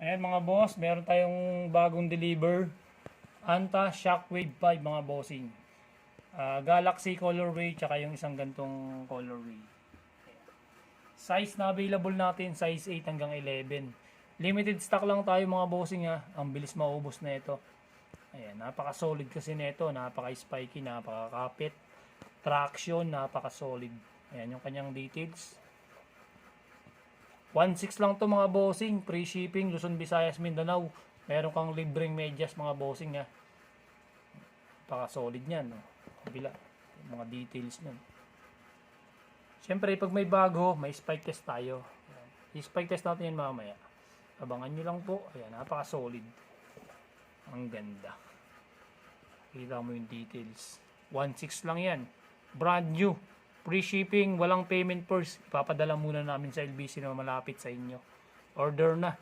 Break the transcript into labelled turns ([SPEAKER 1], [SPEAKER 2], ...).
[SPEAKER 1] Ayan mga boss, meron tayong bagong deliver. Anta Shockwave 5 mga bossing. Galaxy colorway tsaka yung isang gantong colorway. Size na available natin, size 8 hanggang 11. Limited stock lang tayo mga bossing ha. Ang bilis maubos na ito. Ayan, napaka-solid kasi nito, napaka-spiky, napaka-kapit. Traction, napaka-solid. Ayan yung kanyang details. 1.6 lang to mga bossing, free shipping, Luzon, Visayas, Mindanao. Meron kang libreng medyas mga bossing ha. Napaka-solid niyan, no? Kabila, yung mga details niyan. Siyempre, pag may bago, may spike test tayo. I-spike test natin yan mamaya. Abangan nyo lang po. Ayan, napaka-solid. Ang ganda. Kita mo yung details. 1.6 lang yan. Brand new. Free shipping, walang payment first. Ipapadala muna namin sa LBC na malapit sa inyo. Order na.